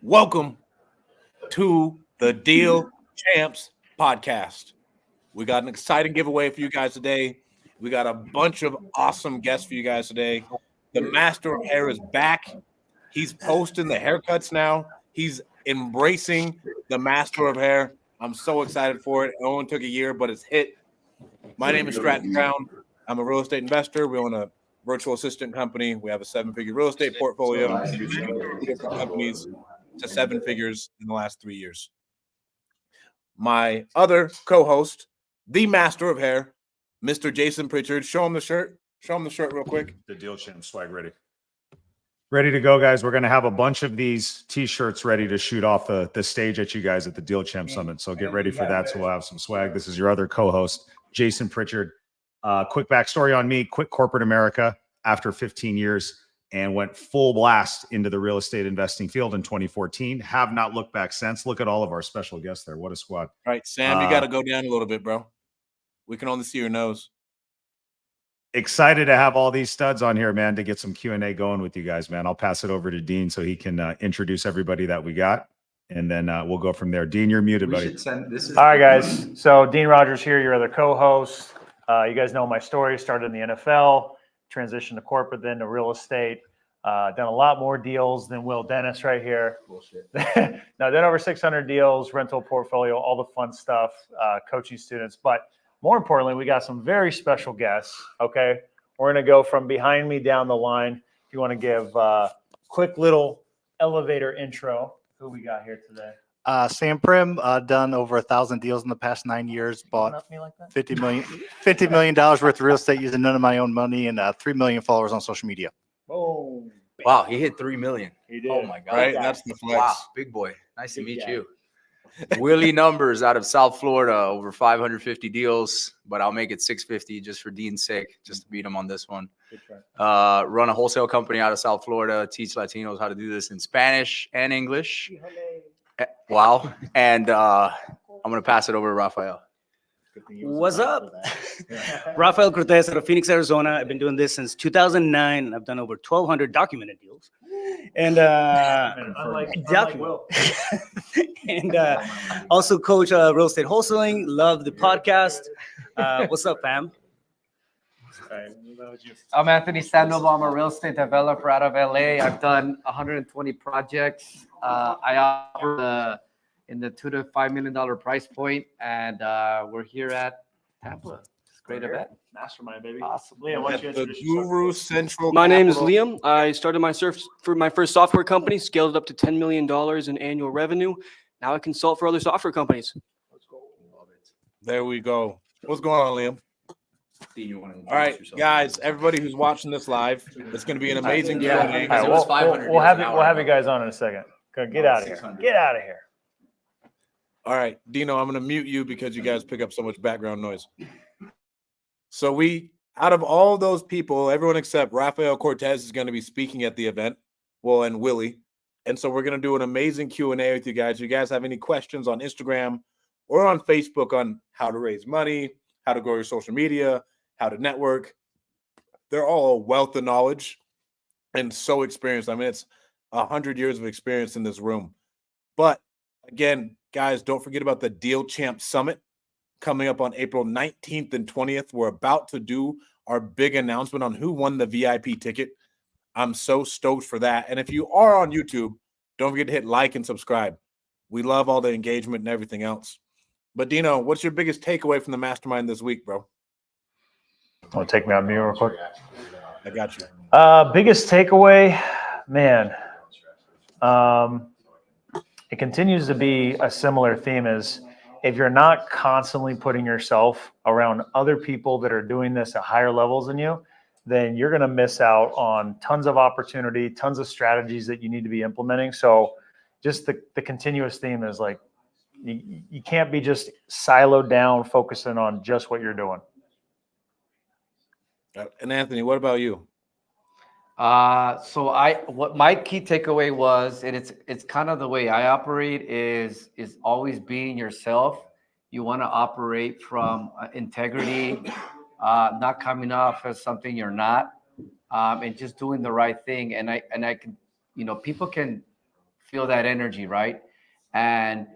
Welcome to the Deal Champs podcast. We got an exciting giveaway for you guys today. We got a bunch of awesome guests for you guys today. The Master of Hair is back. He's posting the haircuts now. He's embracing the Master of Hair. I'm so excited for it. It only took a year, but it's hit. My name is Stratton. I'm a real estate investor. We own a virtual assistant company. We have a 7-figure real estate portfolio. We've seen different companies to 7 figures in the last 3 years. My other co-host, the Master of Hair, Mr. Jason Pritchard. Show him the shirt. Show him the shirt real quick. The Deal Champ swag ready. Ready to go, guys. We're going to have a bunch of these T-shirts ready to shoot off the stage at you guys at the Deal Champ Summit. So get ready for that. So we'll have some swag. This is your other co-host, Jason Pritchard. Quick backstory on me. Quit corporate America after 15 years and went full blast into the real estate investing field in 2014. Have not looked back since. Look at all of our special guests there. What a squad. All right, Sam, you got to go down a little bit, bro. We can only see your nose. Excited to have all these studs on here, man, to get some Q&A going with you guys, man. I'll pass it over to Dean so he can introduce everybody that we got, and then we'll go from there. Dean, you're muted, buddy. All right, guys. So Dean Rogers here, your other co-host. You guys know my story. Started in the NFL, transitioned to corporate, then to real estate. Done a lot more deals than Will Dennis right here. Bullshit. Now, done over 600 deals, rental portfolio, all the fun stuff, coaching students. But more importantly, we got some very special guests, okay? We're going to go from behind me down the line. If you want to give a quick little elevator intro, who we got here today? Sam Prim, done over 1,000 deals in the past 9 years, bought Like $50 million worth of real estate using none of my own money, and 3 million followers on social media. Boom. Wow, he hit 3 million. He did. Oh my God. Right? That's the flex. Wow, big boy. Nice to Big meet guy. you. Willie Numbers out of South Florida, over 550 deals, but I'll make it 650 just for Dean's sake, just to beat him on this one. Run a wholesale company out of South Florida, teach Latinos how to do this in Spanish and English. Wow. And I'm going to pass it over to Rafael. What's up? Rafael Cortez out of Phoenix, Arizona. I've been doing this since 2009. I've done over 1,200 documented deals. And and also coach real estate wholesaling. Love the podcast. What's up, fam? I'm Anthony Sandoval. I'm a real estate developer out of LA. I've done 120 projects. I offer in the $2 to $5 million price point, and we're here at Tampa. It's a great event. Mastermind, baby. Awesome. Liam, why don't you The introduce yourself? Guru Central. My name is Capital. Liam. I started my first software company, scaled it up to $10 million in annual revenue. Now I consult for other software companies. There we go. What's going on, Liam? All right, guys, everybody who's watching this live, it's going to be an amazing Q&A. All right, it was 500 we'll have deals you, an we'll hour have you ago. guys on in a second. Go, get out of here. 600. Get out of here. All right, Dino, I'm going to mute you because you guys pick up so much background noise. So out of all those people, everyone except Rafael Cortez is going to be speaking at the event. Well, and Willie. And so we're going to do an amazing Q&A with you guys. If you guys have any questions on Instagram or on Facebook on how to raise money, how to grow your social media, how to network, they're all a wealth of knowledge and so experienced. I mean, it's 100 years of experience in this room. But again, guys, don't forget about the Deal Champ Summit coming up on April 19th and 20th. We're about to do our big announcement on who won the VIP ticket. I'm so stoked for that. And if you are on YouTube, don't forget to hit like and subscribe. We love all the engagement and everything else. But Dino, what's your biggest takeaway from the mastermind this week, bro? Want to take me on mute real quick? I got you. Biggest takeaway, man. It continues to be a similar theme as if you're not constantly putting yourself around other people that are doing this at higher levels than you, then you're going to miss out on tons of opportunity, tons of strategies that you need to be implementing. So just the continuous theme is like, you can't be just siloed down, focusing on just what you're doing. And Anthony, what about you? So what my key takeaway was, and it's kind of the way I operate is always being yourself. You want to operate from integrity, not coming off as something you're not, and just doing the right thing. And I can, people can feel that energy, right? And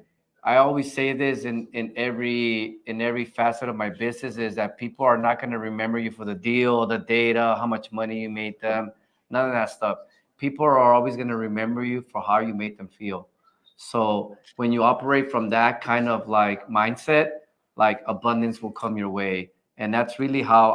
I always say this in every facet of my business is that people are not going to remember you for the deal, the data, how much money you made them, none of that stuff. People are always going to remember you for how you made them feel. So when you operate from that kind of like mindset, like abundance will come your way. And that's really how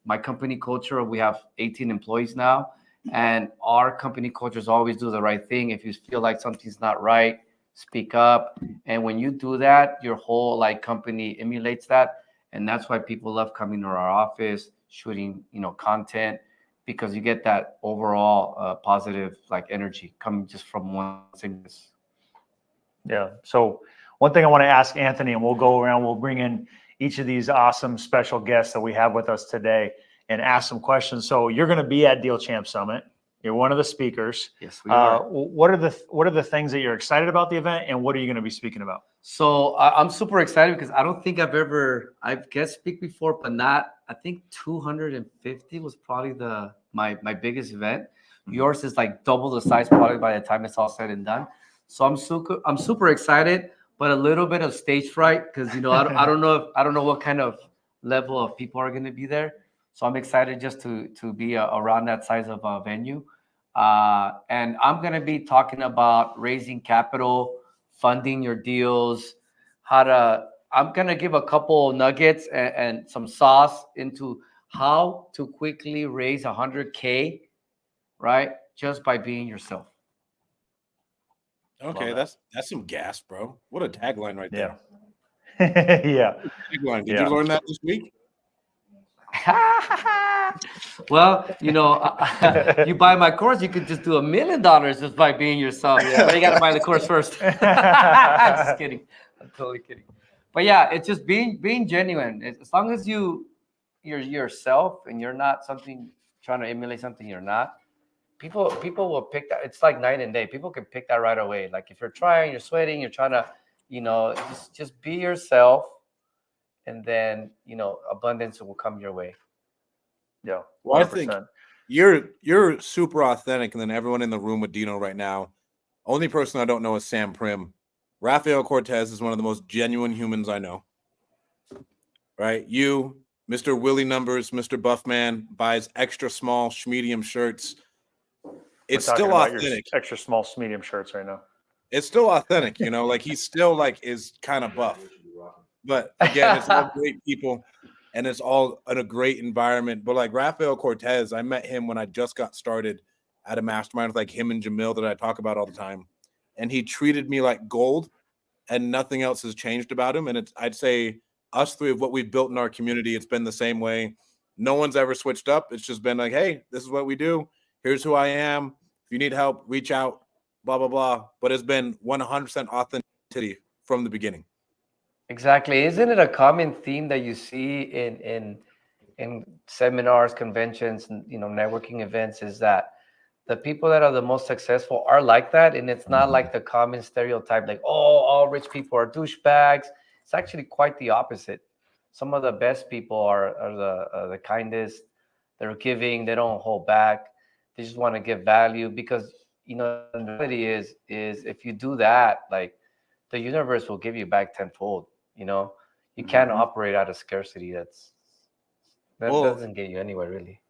my company culture, we have 18 employees now, and our company culture is always do the right thing. If you feel like something's not right, speak up. And when you do that, your whole like company emulates that. And that's why people love coming to our office, shooting, content, because you get that overall positive like energy coming just from one thing. Yeah. So one thing I want to ask Anthony, and we'll go around, we'll bring in each of these awesome special guests that we have with us today and ask some questions. So you're going to be at Deal Champ Summit. You're one of the speakers. Yes, we are. What are the things that you're excited about the event, and what are you going to be speaking about? So I'm super excited because I don't think I've guest speak before, but not, I think 250 was probably my biggest event. Yours is like double the size probably by the time it's all said and done. So I'm super excited, but a little bit of stage fright because I don't know what kind of level of people are going to be there. So I'm excited just to be around that size of a venue. And I'm going to be talking about raising capital, funding your deals, I'm going to give a couple nuggets and some sauce into how to quickly raise 100K, right? Just by being yourself. Okay, that's some gas, bro. What a tagline right there. Yeah. Tagline. Did you learn that this week? Well, you buy my course, you could just do $1 million just by being yourself. Yeah. But you got to buy the course first. Just kidding. I'm totally kidding. But yeah, it's just being genuine. As long as you're yourself and you're not trying to emulate something you're not, people will pick that. It's like night and day. People can pick that right away. Like if you're trying, you're sweating, you're trying to, just be yourself. And then, abundance will come your way. Yeah. 100%. Well, I think you're super authentic. And then everyone in the room with Dino right now, only person I don't know is Sam Prim. Rafael Cortez is one of the most genuine humans I know. Right? You, Mr. Willie Numbers, Mr. Buffman, buys extra small, medium shirts. It's still authentic. Extra small, medium shirts right now. It's still authentic, like he's still like is kind of buff. But again, it's all great people and it's all in a great environment. But like Rafael Cortez, I met him when I just got started at a mastermind with like him and Jamil that I talk about all the time. And he treated me like gold and nothing else has changed about him. And I'd say us three of what we've built in our community, it's been the same way. No one's ever switched up. It's just been like, hey, this is what we do. Here's who I am. If you need help, reach out, blah, blah, blah. But it's been 100% authenticity from the beginning. Exactly. Isn't it a common theme that you see in seminars, conventions, and networking events is that the people that are the most successful are like that, and it's not like the common stereotype like, oh, all rich people are douchebags. It's actually quite the opposite. Some of the best people are the kindest. They're giving. They don't hold back. They just want to give value because the reality is if you do that, like the universe will give you back tenfold. You can't operate out of scarcity. That doesn't get you anywhere, really.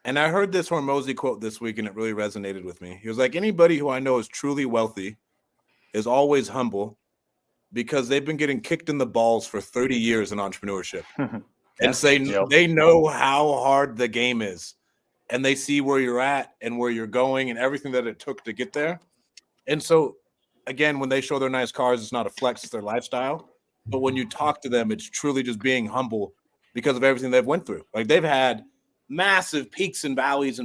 And I heard this Hormozy quote this week, and it really resonated with me. He was like, anybody who I know is truly wealthy is always humble because they've been getting kicked in the balls for 30 years in entrepreneurship. And they know how hard the game is. And they see where you're at and where you're going and everything that it took to get there. And so, again, when they show their nice cars, it's not a flex, it's their lifestyle. But when you talk to them, it's truly just being humble because of everything they've went through. Like they've had massive peaks and valleys.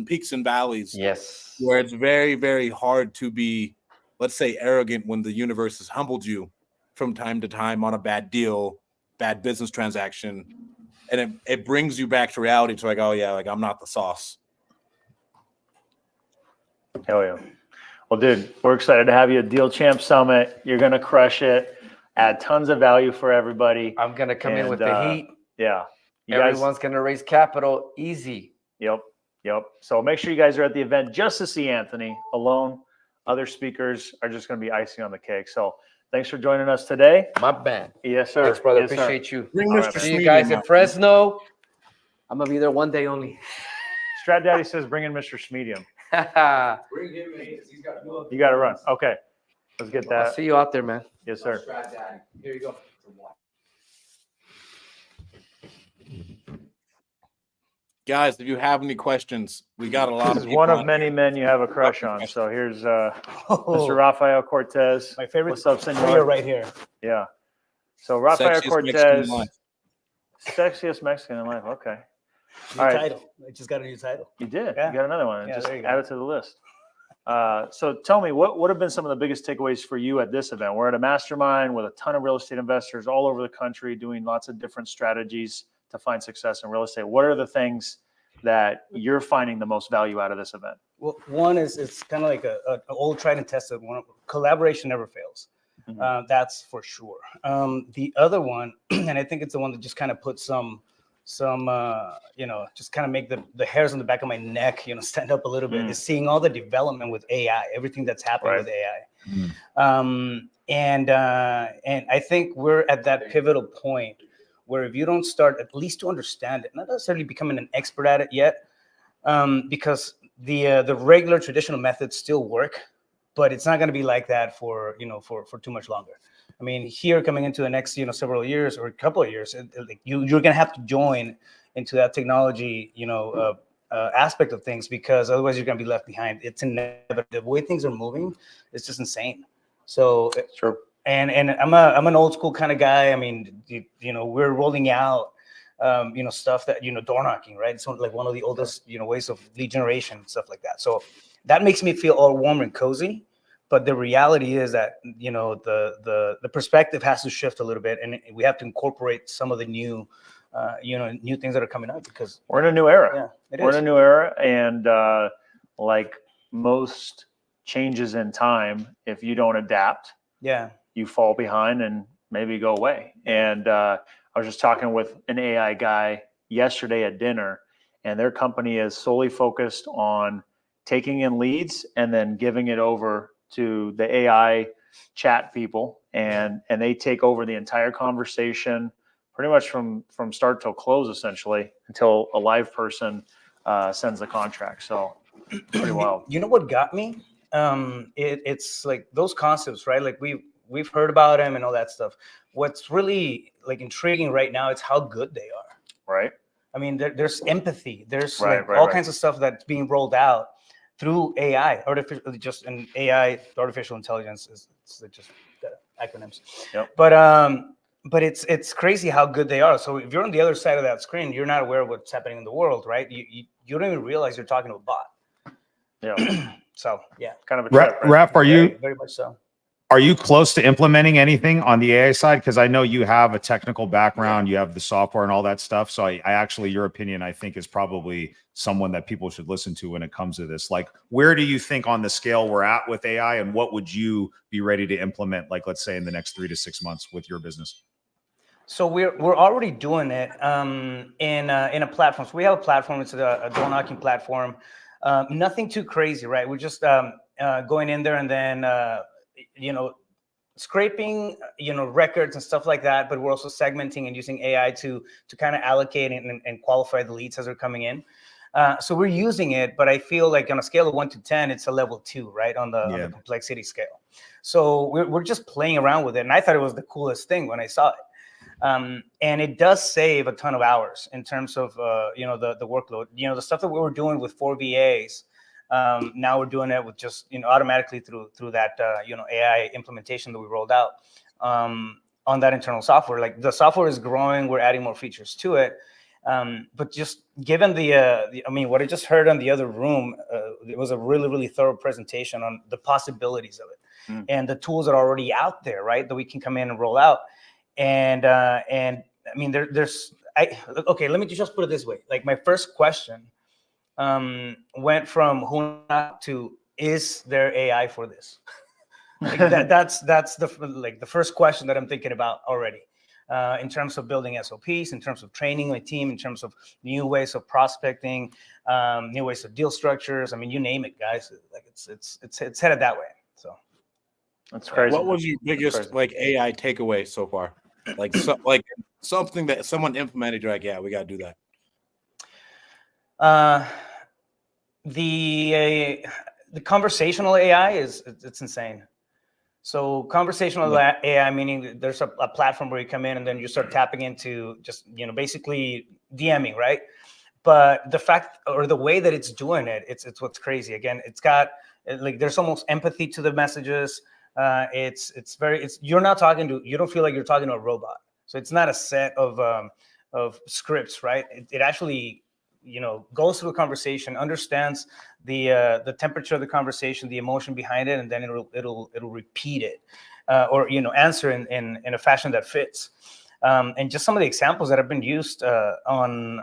Yes. Where it's very, very hard to be, let's say, arrogant when the universe has humbled you from time to time on a bad deal, bad business transaction. And it brings you back to reality to like, oh yeah, like I'm not the sauce. Hell yeah. Well, dude, we're excited to have you at Deal Champ Summit. You're going to crush it. Add tons of value for everybody. I'm going to come in with the heat. Yeah. Everyone's going to raise capital easy. Yep. So make sure you guys are at the event just to see Anthony alone. Other speakers are just going to be icing on the cake. So thanks for joining us today. My bad. Yes, sir. Thanks, brother. Yes, sir. Appreciate you. Bring All right, Mr. man. See you Smedium guys in out. Fresno. I'm gonna be there one day only. Strat Daddy says bring in Mr. Smedium. Bring him in because he's got to go. You got to run. Okay. Let's get I'll that. see you out there, man. Yes, sir. Here you go. Guys, if you have any questions, we got a lot This of is one people of on many here. men you have a crush on. So here's Oh, Mr. Rafael Cortez. my favorite What's up, trio senor? right here. Yeah. So Rafael Sexiest Mexican in Cortez, life. sexiest Mexican in life. Okay. New All right. title. I just got a new title. You did. Yeah. You got another one. Yeah, Just there you go. add it to the list. So tell me, what have been some of the biggest takeaways for you at this event? We're at a mastermind with a ton of real estate investors all over the country doing lots of different strategies to find success in real estate. What are the things that you're finding the most value out of this event? Well, one is it's kind of like an old tried and tested one. Collaboration never fails. Mhm. That's for sure. The other one, and I think it's the one that just kind of puts some just kind of make the hairs on the back of my neck, stand up a little bit, is seeing all the development with AI, everything that's happening Right. with AI. And I think we're at that pivotal point where if you don't start at least to understand it, not necessarily becoming an expert at it yet, because the regular traditional methods still work, but it's not going to be like that for too much longer. I mean, here coming into the next several years or a couple of years, you're going to have to join into that technology aspect of things, because otherwise you're going to be left behind. It's inevitable. The way things are moving, it's just insane. So Sure. and I'm an old school kind of guy. I mean, we're rolling out stuff that door knocking, right? It's like one of the oldest ways of lead generation, stuff like that. So that makes me feel all warm and cozy. But the reality is that the perspective has to shift a little bit, and we have to incorporate some of the new things that are coming up, because We're in a new era. yeah, We're in a new era, and like most changes in time, if you don't adapt, yeah, you fall behind and maybe go away. And I was just talking with an AI guy yesterday at dinner, and their company is solely focused on taking in leads and then giving it over to the AI chat people, and they take over the entire conversation pretty much from start till close, essentially, until a live person sends the contract. So pretty wild. You know what got me? It's like those concepts, right? Like we've heard about them and all that stuff. What's really like intriguing right now is how good they are. Right. I mean, there's empathy. There's Right, like right, all right. kinds of stuff that's being rolled out through AI, artificial intelligence is just acronyms. Yep. But it's crazy how good they are. So if you're on the other side of that screen, you're not aware of what's happening in the world, right? You don't even realize you're talking to a bot. Yeah. So yeah, Kind of a trip, right? Raf, very much so. are you close to implementing anything on the AI side? Because I know you have a technical background, you have the software and all that stuff. So I actually, your opinion, I think, is probably someone that people should listen to when it comes to this. Like, where do you think on the scale we're at with AI, and what would you be ready to implement, like, let's say in the next 3 to 6 months with your business? So we're already doing it in a platform. So we have a platform. It's a door knocking platform. Nothing too crazy, right? We're just going in there and then scraping records and stuff like that. But we're also segmenting and using AI to kind of allocate and qualify the leads as they're coming in. So we're using it, but I feel like on a scale of 1 to 10, it's a level 2, right, on the complexity scale. So we're just playing around with it, and I thought it was the coolest thing when I saw it. And it does save a ton of hours in terms of the workload. The stuff that we were doing with 4 VAs, now we're doing it with just automatically through that AI implementation that we rolled out on that internal software. Like, the software is growing, we're adding more features to it. But just given what I just heard on the other room, it was a really, really thorough presentation on the possibilities of it and the tools that are already out there, right, that we can come in and roll out. And I mean, okay, let me just put it this way. Like, my first question went from who to, is there AI for this? Like that's the first question that I'm thinking about already. In terms of building SOPs, in terms of training my team, in terms of new ways of prospecting, new ways of deal structures. I mean, you name it, guys. Like, it's headed that way. So That's crazy. What was your biggest crazy. like AI takeaway so far? Like something that someone implemented. You're like, yeah, we got to do that. The conversational AI it's insane. So conversational AI, meaning that there's a platform where you come in and then you start tapping into just, basically DMing, right? But the fact or the way that it's doing it, it's what's crazy. Again, it's got like there's almost empathy to the messages. You don't feel like you're talking to a robot. So it's not a set of scripts, right? It actually goes through a conversation, understands the temperature of the conversation, the emotion behind it, and then it'll repeat it or answer in a fashion that fits. And just some of the examples that have been used on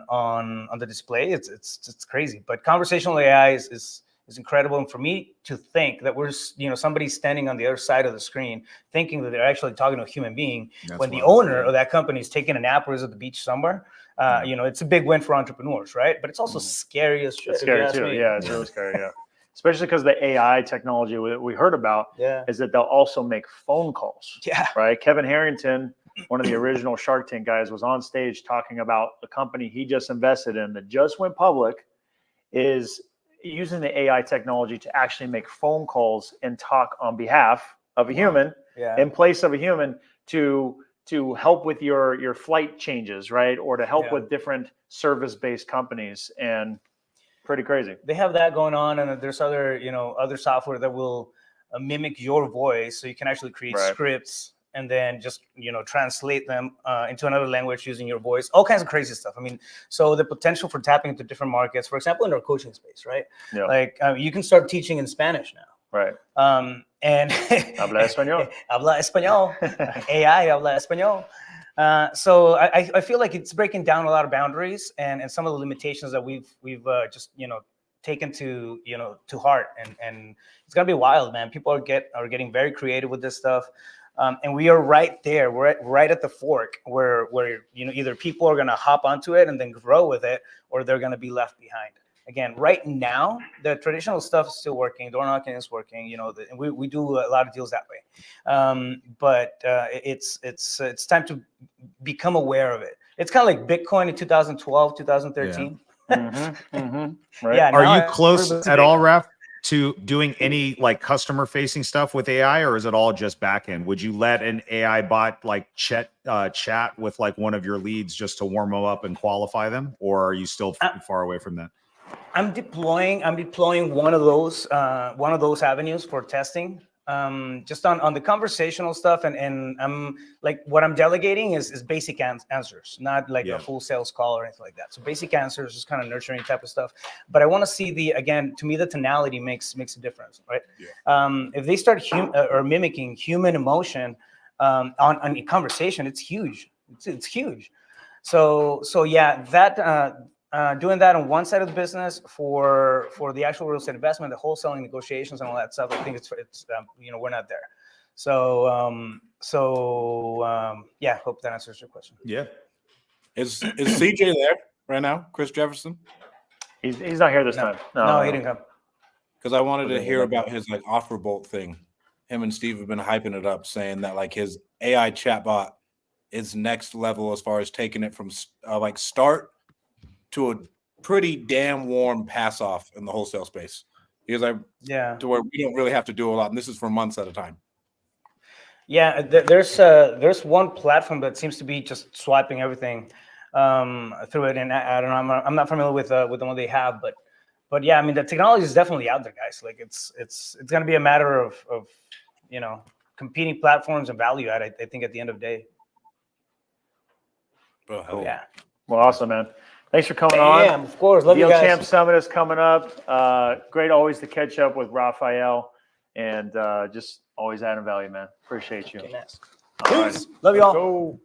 the display, it's crazy. But conversational AI is incredible, and for me to think that we're somebody standing on the other side of the screen, thinking that they're actually talking to a human being, when the owner of that company is taking a nap or is at the beach somewhere. It's a big win for entrepreneurs, right? But it's also scary as shit. It's scary too. Yeah, it's really scary. Yeah, especially because the AI technology we heard about is that they'll also make phone calls. Yeah. Right. Kevin Harrington, one of the original Shark Tank guys, was on stage talking about a company he just invested in that just went public, is using the AI technology to actually make phone calls and talk on behalf of a human in place of a human to help with your flight changes, right? Or to help with different service-based companies, and pretty crazy. They have that going on, and there's other software that will mimic your voice, so you can actually create scripts and then just translate them into another language using your voice. All kinds of crazy stuff. I mean, so the potential for tapping into different markets, for example, in our coaching space, right? Yeah. Like you can start teaching in Spanish now. Right. And habla español. Habla español. AI habla español. So I feel like it's breaking down a lot of boundaries and some of the limitations that we've just taken to heart, and it's gonna be wild, man. People are getting very creative with this stuff, and we are right there. We're right at the fork where either people are gonna hop onto it and then grow with it, or they're gonna be left behind. Again, right now, the traditional stuff is still working. Door knocking is working. And we do a lot of deals that way. But it's time to become aware of it. It's kind of like Bitcoin in 2012, 2013. Right. Yeah. Are you close at all, Raf, to doing any like customer facing stuff with AI, or is it all just back end? Would you let an AI bot like chat with like one of your leads just to warm them up and qualify them, or are you still far away from that? I'm deploying one of those avenues for testing, just on the conversational stuff, and I'm like, what I'm delegating is basic answers, not like a full sales call or anything like that. So basic answers, just kind of nurturing type of stuff. But I want to see to me, the tonality makes a difference, right? If they start mimicking human emotion on a conversation, it's huge. It's huge. So yeah, that. Doing that on one side of the business for the actual real estate investment, the wholesaling, negotiations, and all that stuff. I think it's we're not there. So yeah, hope that answers your question. Yeah. Is CJ there right now? Chris Jefferson? He's not here this time. No, he didn't come. Because I wanted to hear about his like offer bolt thing. Him and Steve have been hyping it up, saying that like his AI chatbot is next level as far as taking it from like start to a pretty damn warm pass off in the wholesale space, because to where we don't really have to do a lot, and this is for months at a time. Yeah, there's one platform that seems to be just swiping everything through it, and I don't know, I'm not familiar with the one they have, but yeah, I mean, the technology is definitely out there, guys. Like it's going to be a matter of competing platforms and value add. I think at the end of the day. Oh yeah. Well, awesome, man. Thanks for coming on. Of course. Love you guys. Deal Champ Summit is coming up. Great always to catch up with Rafael, and just always adding value, man. Appreciate you. Okay, nice. All right. Love y'all. Go.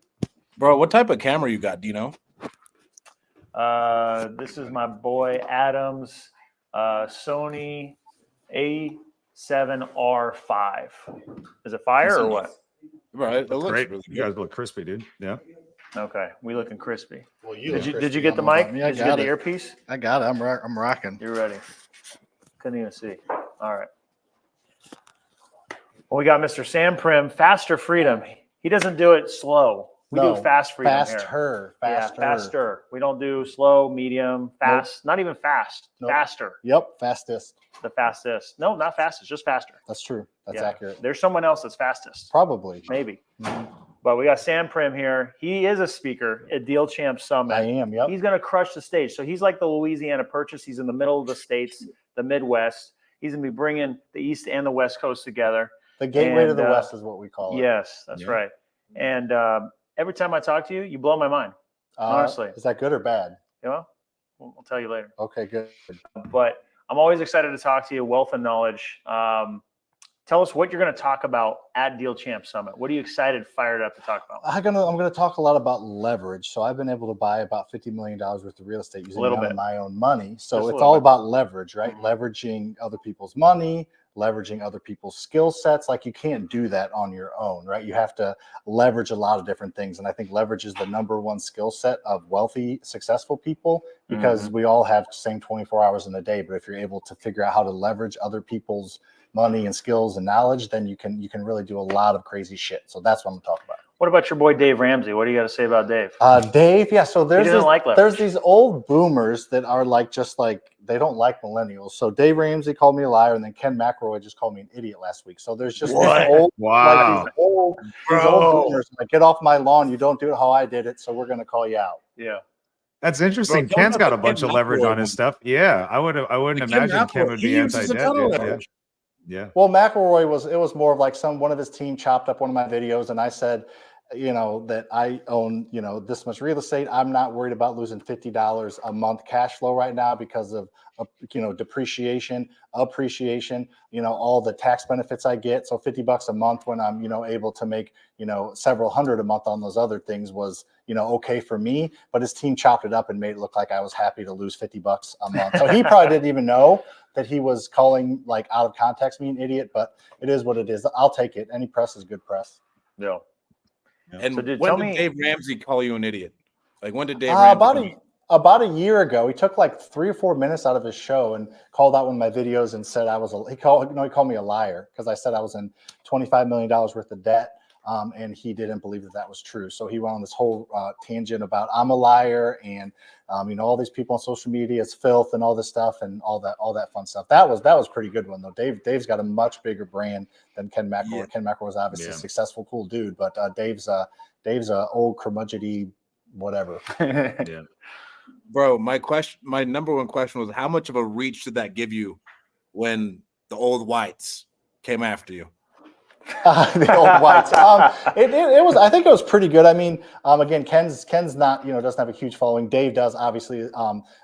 Bro, what type of camera you got? Do you know? This is my boy Adam's Sony A7R5. Is it fire or what? Right. It looks Great. really You good. guys look crispy, dude. Yeah. Okay, we looking crispy. Well, Did you get the mic? Yeah, I Did you get got the it. earpiece? I got it. I'm rocking. You're ready. Couldn't even see. All right. Well, we got Mr. Sam Prim, faster freedom. He doesn't do it slow. We No, do fast freedom here. faster. Yeah, faster. We don't do slow, medium, fast. Not even fast. Nope. Faster. Yep, fastest. The fastest. No, not fastest. Just faster. That's true. That's Yeah. accurate. There's someone else that's fastest. Probably. Maybe. Mhm. But we got Sam Prim here. He is a speaker at Deal Champ Summit. I am. Yep. He's going to crush the stage. So he's like the Louisiana Purchase. He's in the middle of the states, the Midwest. He's going to be bringing the East and the West Coast together. The gateway to And, the West is what we call it. Yes, that's right. And every time I talk to you, you blow my mind. Honestly. Is that good or bad? You know, we'll tell you later. Okay, good. But I'm always excited to talk to you. Wealth and knowledge. Tell us what you're going to talk about at Deal Champ Summit. What are you excited, fired up to talk about? I'm gonna talk a lot about leverage. So I've been able to buy about $50 million worth of real estate using none of my own money. So Just a it's little all bit. about leverage, right? Leveraging other people's money, leveraging other people's skill sets. Like you can't do that on your own, right? You have to leverage a lot of different things. And I think leverage is the number one skill set of wealthy, successful people because we all have the same 24 hours in a day. But if you're able to figure out how to leverage other people's money and skills and knowledge, then you can really do a lot of crazy shit. So that's what I'm talking about. What about your boy Dave Ramsey? What do you got to say about Dave? Dave, yeah. So there's doesn't like leverage. there's these old boomers that are just like they don't like millennials. So Dave Ramsey called me a liar, and then Ken McElroy just called me an idiot last week. So there's just these old, Wow. these old boomers like, get off my lawn. You don't do it how I did it, so we're gonna call you out. Yeah. That's interesting. Bro, Ken's got a Ken bunch of leverage McElroy on his one. stuff. Yeah, I wouldn't imagine Ken would be anti-debt. Yeah. Well, McElroy was more of like one of his team chopped up one of my videos, and I said, that I own, this much real estate. I'm not worried about losing $50 a month cash flow right now because of, depreciation, appreciation, all the tax benefits I get. So $50 a month when I'm, able to make, several hundred a month on those other things was, okay for me. But his team chopped it up and made it look like I was happy to lose $50 a month. So he probably didn't even know that he was calling like out of context me an idiot, but it is what it is. I'll take it. Any press is good press. Yeah. And So, dude, when tell did me- Dave Ramsey call you an idiot? Like when did Dave Ramsey? About a year ago, he took like 3 or 4 minutes out of his show and called out one of my videos and said he called me a liar because I said I was in $25 million worth of debt. And he didn't believe that was true. So he went on this whole tangent about I'm a liar and all these people on social media is filth and all this stuff and all that fun stuff. That was pretty good one though. Dave's got a much bigger brand than Ken McElroy. Yeah. Ken McElroy was obviously a successful, cool dude, but Dave's a old curmudgeony whatever. Yeah. Bro, my number one question was how much of a reach did that give you when the old whites came after you? The old whites. It was. I think it was pretty good. I mean, again, Ken's not doesn't have a huge following. Dave does obviously.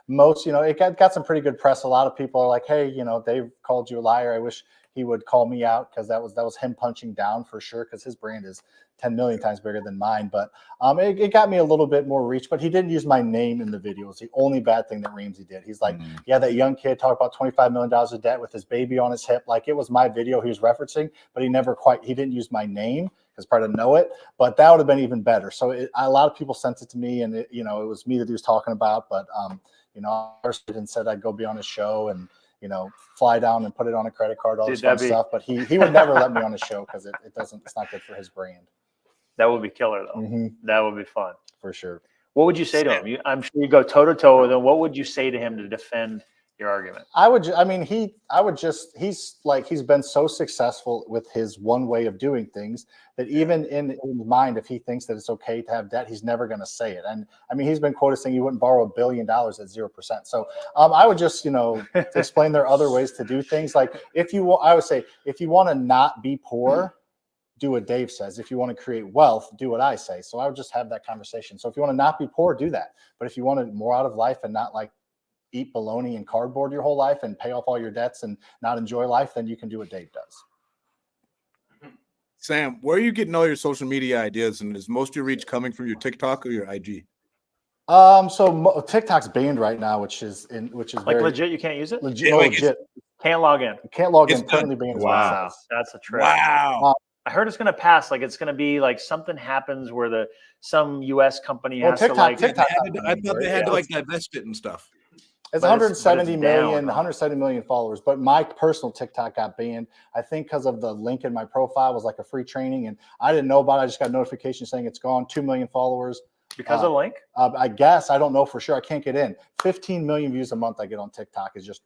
Most it got some pretty good press. A lot of people are like, hey, Dave called you a liar. I wish he would call me out because that was him punching down for sure. Because his brand is 10 million times bigger than mine. But it got me a little bit more reach. But he didn't use my name in the video. It's the only bad thing that Ramsey did. He's like, yeah, that young kid talked about $25 million of debt with his baby on his hip. Like it was my video he was referencing, but he didn't use my name because probably didn't know it. But that would have been even better. So a lot of people sent it to me, and it was me that he was talking about. But I first and said I'd go be on his show and fly down and put it on a credit card, all this fun stuff. But he would never let me on his show because it's not good for his brand. That would be killer though. That would be fun. For sure. What would you say to him? I'm sure you go toe to toe with him. What would you say to him to defend your argument? He's been so successful with his one way of doing things that even in his mind, if he thinks that it's okay to have debt, he's never going to say it. And I mean, he's been quoted saying you wouldn't borrow $1 billion at 0%. So I would just, explain there are other ways to do things. Like I would say, if you want to not be poor, do what Dave says. If you want to create wealth, do what I say. So I would just have that conversation. So if you want to not be poor, do that. But if you want more out of life and not like eat bologna and cardboard your whole life and pay off all your debts and not enjoy life, then you can do what Dave does. Sam, where are you getting all your social media ideas? And is most of your reach coming from your TikTok or your IG? So TikTok's banned right now, which is Like very legit, you can't use it? legit. Can't log in. Can't log in. It's Currently banned. Wow. That's a trip. Wow. I heard it's going to pass. Like it's going to be like something happens where some U.S. company Well, has TikTok- to like. TikTok- I thought they had to like divest it and stuff. It's But 170 down, million, huh? 170 million followers. But my personal TikTok got banned. I think because of the link in my profile was like a free training, and I didn't know about it. I just got a notification saying it's gone. 2 million followers. Because of the link? I guess, I don't know for sure. I can't get in. 15 million views a month I get on TikTok is just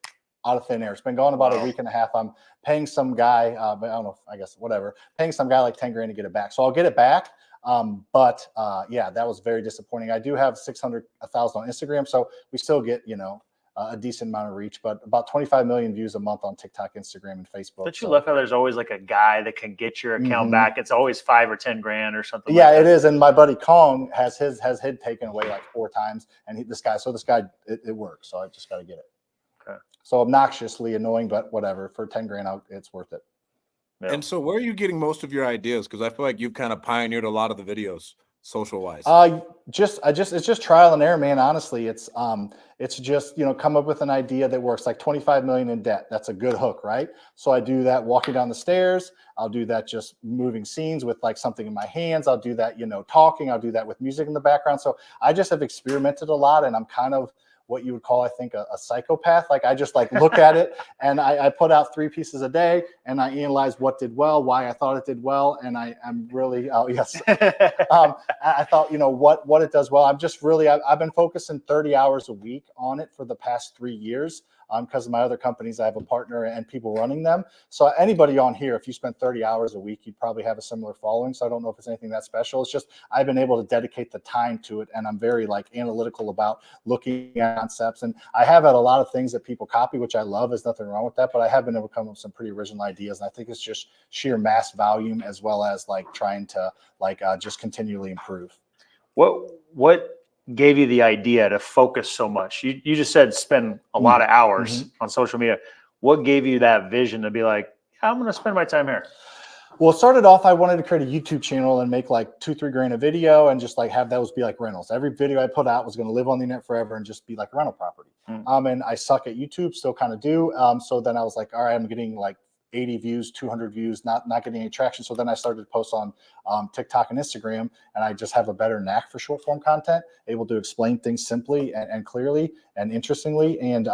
out of thin air. It's been going about a week and a half. I'm paying some guy, but I don't know, I guess whatever, paying some guy like 10 grand to get it back. So I'll get it back. Yeah, that was very disappointing. I do have 1,000 on Instagram, so we still get, a decent amount of reach, but about 25 million views a month on TikTok, Instagram, and Facebook. Don't you love how there's always like a guy that can get your account back? It's always 5 or 10 grand or something. Yeah, like that. it is. And my buddy Kong has his taken away like 4 times, and this guy, it works. So I just got to get it. Okay. So obnoxiously annoying, but whatever. For 10 grand, it's worth it. Yeah. And so where are you getting most of your ideas? Because I feel like you've kind of pioneered a lot of the videos social wise. It's just trial and error, man. Honestly, it's just, come up with an idea that works. Like 25 million in debt. That's a good hook, right? So I do that walking down the stairs. I'll do that just moving scenes with like something in my hands. I'll do that, talking. I'll do that with music in the background. So I just have experimented a lot, and I'm kind of what you would call, I think, a psychopath. Like I just like look at it, and I put out 3 pieces a day, and I analyze what did well, why I thought it did well, and I'm really I thought what it does well. I'm just really I've been focusing 30 hours a week on it for the past 3 years. Because of my other companies, I have a partner and people running them. So anybody on here, if you spend 30 hours a week, you'd probably have a similar following. So I don't know if it's anything that special. It's just I've been able to dedicate the time to it, and I'm very like analytical about looking at concepts. And I have had a lot of things that people copy, which I love. There's nothing wrong with that. But I have been able to come up with some pretty original ideas, and I think it's just sheer mass volume as well as like trying to just continually improve. What gave you the idea to focus so much? You just said spend a lot of hours on social media. What gave you that vision to be like, I'm going to spend my time here? Well, it started off, I wanted to create a YouTube channel and make like 2-3 grand a video and just like have those be like rentals. Every video I put out was going to live on the internet forever and just be like a rental property. And I suck at YouTube, still kind of do. So then I was like, all right, I'm getting like 80 views, 200 views, not getting any traction. So then I started to post on TikTok and Instagram, and I just have a better knack for short form content, able to explain things simply and clearly and interestingly. And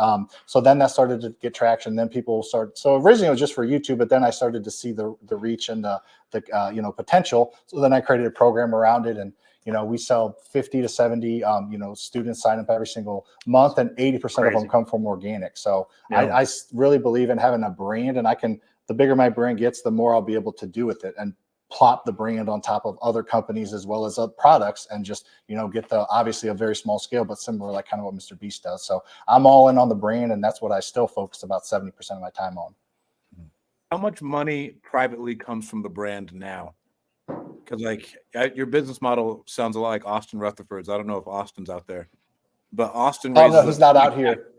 so then that started to get traction. Then people started. So originally it was just for YouTube, but then I started to see the reach and the potential. So then I created a program around it, and we sell 50 to 70 students sign up every single month, and 80% of them come from organic. So I really believe in having a brand, and the bigger my brand gets, the more I'll be able to do with it and plop the brand on top of other companies as well as other products, and just get the obviously a very small scale, but similar, like kind of what Mr. Beast does. So I'm all in on the brand, and that's what I still focus about 70% of my time on. How much money privately comes from the brand now? Because your business model sounds a lot like Austin Rutherford's. I don't know if Austin's out there, but Austin. Oh no, he's not out here.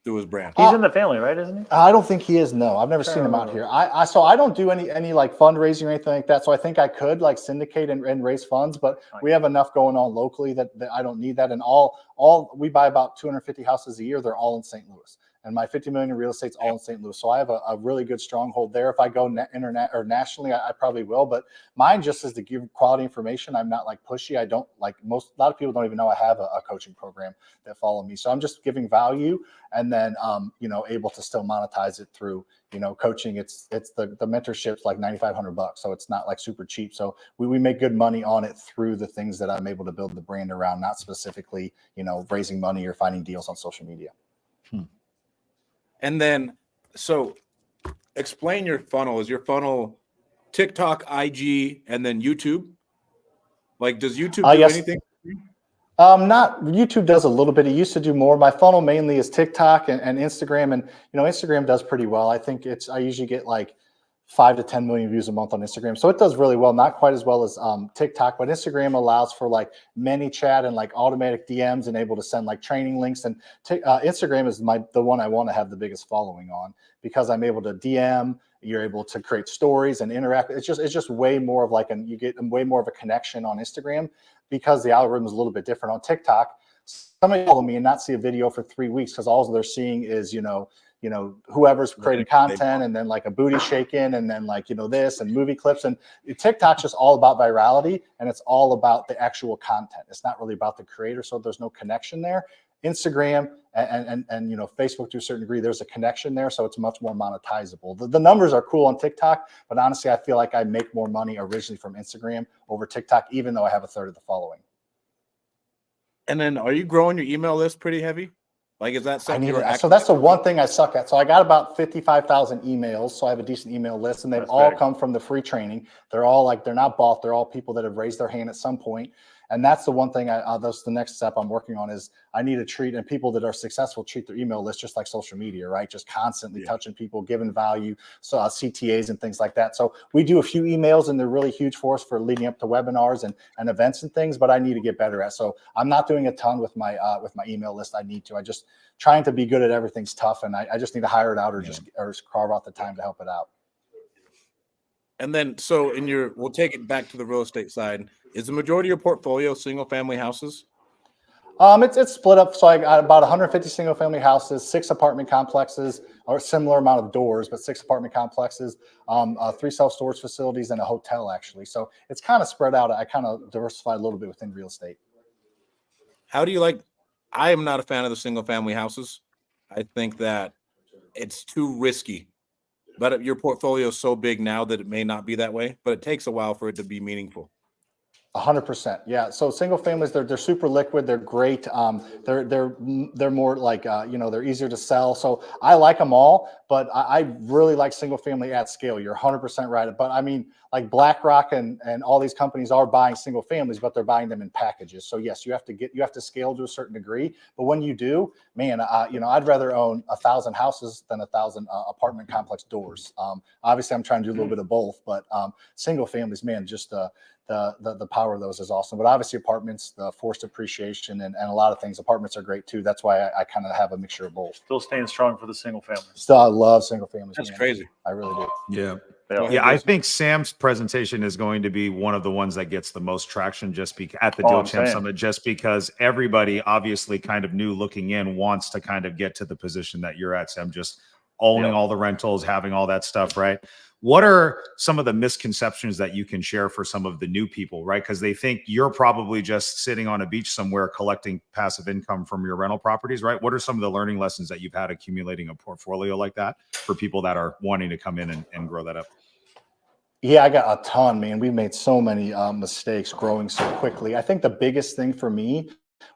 Through his brand. He's in the family, right? Isn't he? I don't think he is. No, I've never seen him out here. So I don't do any like fundraising or anything like that. So I think I could like syndicate and raise funds, but we have enough going on locally that I don't need that. And all we buy about 250 houses a year. They're all in St. Louis. And my 50 million in real estate's all in St. Louis. So I have a really good stronghold there. If I go internet or nationally, I probably will. But mine just is to give quality information. I'm not like pushy. I don't like a lot of people don't even know I have a coaching program that follow me. So I'm just giving value, and then able to still monetize it through coaching. It's the mentorship's like $9,500, so it's not like super cheap. So we make good money on it through the things that I'm able to build the brand around, not specifically raising money or finding deals on social media. And then, so explain your funnel. Is your funnel TikTok, IG, and then YouTube? Like, does YouTube do anything? Not YouTube does a little bit. It used to do more. My funnel mainly is TikTok and Instagram, and Instagram does pretty well. I think I usually get like 5 to 10 million views a month on Instagram. So it does really well, not quite as well as TikTok, but Instagram allows for like many chat and like automatic DMs and able to send like training links. And Instagram is the one I want to have the biggest following on, because I'm able to DM, you're able to create stories and interact. It's just way more of you get way more of a connection on Instagram, because the algorithm is a little bit different. On TikTok, somebody follow me and not see a video for 3 weeks because all they're seeing is, whoever's creating content, and then like a booty shaking, and then like, this and movie clips. And TikTok's just all about virality, and it's all about the actual content. It's not really about the creator. So there's no connection there. Instagram and Facebook to a certain degree, there's a connection there, so it's much more monetizable. The numbers are cool on TikTok, but honestly, I feel like I make more money originally from Instagram over TikTok, even though I have a third of the following. And then, are you growing your email list pretty heavy? Like, is that something you're So that's the one thing I suck at. So I got about 55,000 emails. So I have a decent email list, and they've all come from the free training. They're all they're not bought. They're all people that have raised their hand at some point. And that's the one thing that's the next step I'm working on is I need to treat, and people that are successful treat their email list just like social media, right? Just constantly touching people, giving value, so CTAs and things like that. So we do a few emails, and they're really huge for us for leading up to webinars and events and things, but I need to get better at. So I'm not doing a ton with my email list. I need to. I just trying to be good at everything's tough, and I just need to hire it out or just carve out the time to help it out. And then, so we'll take it back to the real estate side. Is the majority of your portfolio single family houses? It's split up. So I got about 150 single family houses, 6 apartment complexes, or a similar amount of doors, but 6 apartment complexes, 3 self-storage facilities, and a hotel actually. So it's kind of spread out. I kind of diversified a little bit within real estate. How do you like? I am not a fan of the single family houses. I think that it's too risky. But your portfolio is so big now that it may not be that way, but it takes a while for it to be meaningful. 100%. Yeah. So single families, they're super liquid. They're great. They're more like, they're easier to sell. So I like them all, but I really like single family at scale. You're 100% right. But I mean, like BlackRock and all these companies are buying single families, but they're buying them in packages. So yes, you have to scale to a certain degree. But when you do, man, I'd rather own 1,000 houses than 1,000 apartment complex doors. Obviously I'm trying to do a little bit of both, but single families, man, just the power of those is awesome. But obviously apartments, the forced appreciation and a lot of things, apartments are great too. That's why I kind of have a mixture of both. Still staying strong for the single family. Still, I love single families. That's man. crazy. I really do. Yeah. Yeah. I think Sam's presentation is going to be one of the ones that gets the most traction at the Deal Champ Summit, just because everybody obviously kind of new looking in wants to kind of get to the position that you're at, Sam, just owning all the rentals, having all that stuff, right? What are some of the misconceptions that you can share for some of the new people, right? Because they think you're probably just sitting on a beach somewhere collecting passive income from your rental properties, right? What are some of the learning lessons that you've had accumulating a portfolio like that for people that are wanting to come in and grow that up? Yeah, I got a ton, man. We've made so many mistakes growing so quickly. I think the biggest thing for me,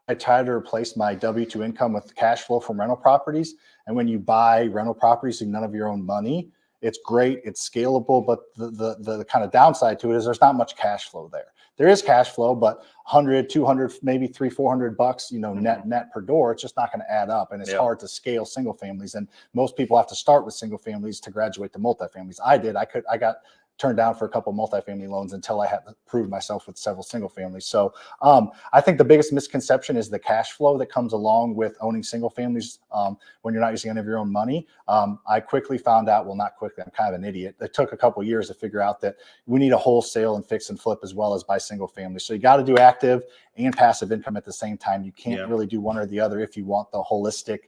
I try to replace my W-2 income with cash flow from rental properties. And when you buy rental properties using none of your own money, it's great, it's scalable, but the kind of downside to it is there's not much cash flow there. There is cash flow, but 100, 200, maybe $300-400, net per door, it's just not going to add up. And it's hard to scale single families. And most people have to start with single families to graduate to multifamilies. I got turned down for a couple multifamily loans until I had to prove myself with several single families. So I think the biggest misconception is the cash flow that comes along with owning single families when you're not using any of your own money. I quickly found out, well, not quickly, I'm kind of an idiot. It took a couple of years to figure out that we need a wholesale and fix and flip as well as buy single family. So you got to do active and passive income at the same time. You can't really do one or the other if you want the holistic,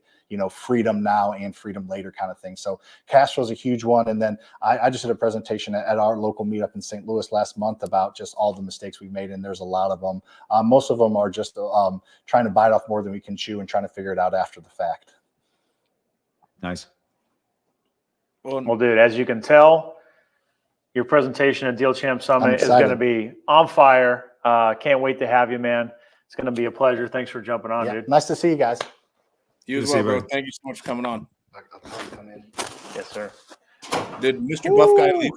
freedom now and freedom later kind of thing. So cash flow is a huge one. And then I just did a presentation at our local meetup in St. Louis last month about just all the mistakes we've made. And there's a lot of them. Most of them are just trying to bite off more than we can chew and trying to figure it out after the fact. Nice. Well, dude, as you can tell, your presentation at Deal Champ Summit is going to be on fire. Can't wait to have you, man. It's going to be a pleasure. Thanks for jumping on, dude. Nice to see you guys. You as well, bro. Thank you so much for coming on. Yes, sir. Did Mr. Buff guy leave?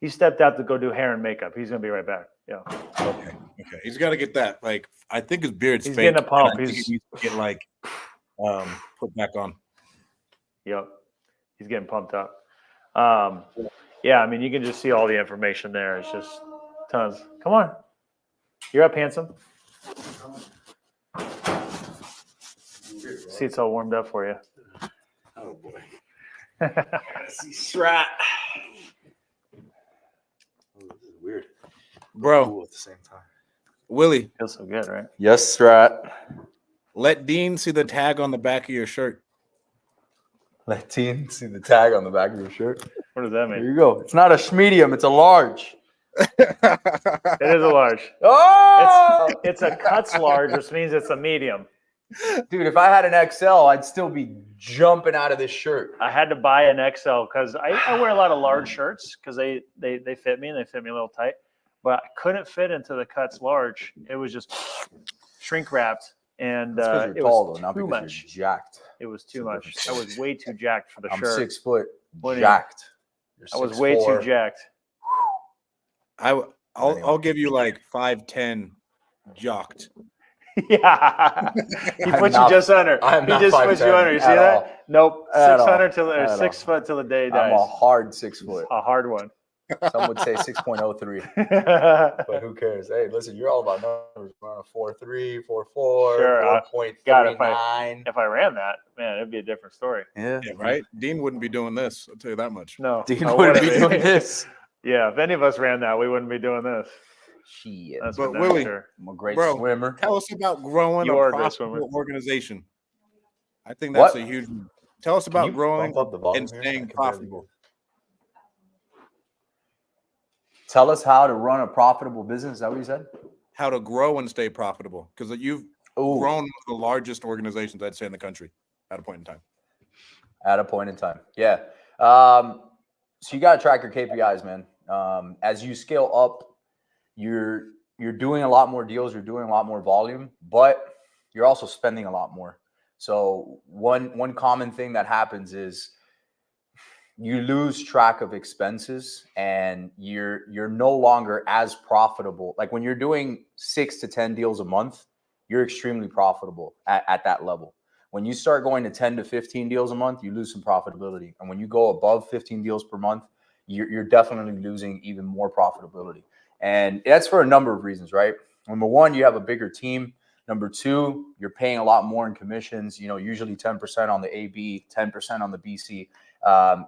He stepped out to go do hair and makeup. He's going to be right back. Yeah. Okay. He's got to get that. Like, I think his beard's He's fake. getting a pump. He needs to get put back on. Yep. He's getting pumped up. Yeah, I mean, you can just see all the information there. It's just tons. Come on. You're up, handsome. Seat's all warmed up for you. Oh boy. Strat. Oh, this is weird. Bro. Cool at the same time. Willie. Feels so good, right? Yes, Strat. Let Dean see the tag on the back of your shirt. Let Dean see the tag on the back of your shirt. What does that mean? There you go. It's not a medium, it's a large. It is a large. Oh! It's a cuts large, which means it's a medium. Dude, if I had an XL, I'd still be jumping out of this shirt. I had to buy an XL because I wear a lot of large shirts because they fit me and they fit me a little tight, but I couldn't fit into the cuts large. It was just shrink wrapped, and That's because it you're tall, was though, not too because much. you're jacked. It was too It's a much. different I story. was way too jacked for the I'm shirt. 6 foot, What do you- jacked. You're I was way too 6'4". jacked. I'll give you like 5'10", jocked. Yeah, he I'm puts not- you just under. I am He not just puts you 5'10" under. You see at that? all. Nope. At 600 all. till or At 6 all. foot till the day I'm a dies. hard 6 foot. A hard one. Some would say 6.03. But who cares? Hey, listen, you're all about numbers. We're on a 4.3, 4.4, Sure, 4.39. if I ran that, man, it'd be a different story. Yeah. Yeah, right. Dean wouldn't be doing this. I'll tell you that much. No, Dean I wouldn't be wouldn't doing this. Yeah, if any of us ran that, we wouldn't be doing this. Shit. That's But for damn Willie, sure. I'm a great Bro, swimmer. tell us about growing You a are a great profitable swimmer. organization. I think that's What? a huge. Tell us Can about you growing bump up the volume and here? I staying can barely profitable. Tell us how to run a profitable business. Is that what you said? How to grow and stay profitable, because you've Ooh, grown one of the largest organizations, I'd say, in the country at a point in time. at a point in time. Yeah. So you got to track your KPIs, man. As you scale up, you're doing a lot more deals, you're doing a lot more volume, but you're also spending a lot more. So one common thing that happens is you lose track of expenses and you're no longer as profitable. Like when you're doing 6 to 10 deals a month, you're extremely profitable at that level. When you start going to 10 to 15 deals a month, you lose some profitability. And when you go above 15 deals per month, you're definitely losing even more profitability. And that's for a number of reasons, right? Number one, you have a bigger team. Number two, you're paying a lot more in commissions, usually 10% on the AB, 10% on the BC.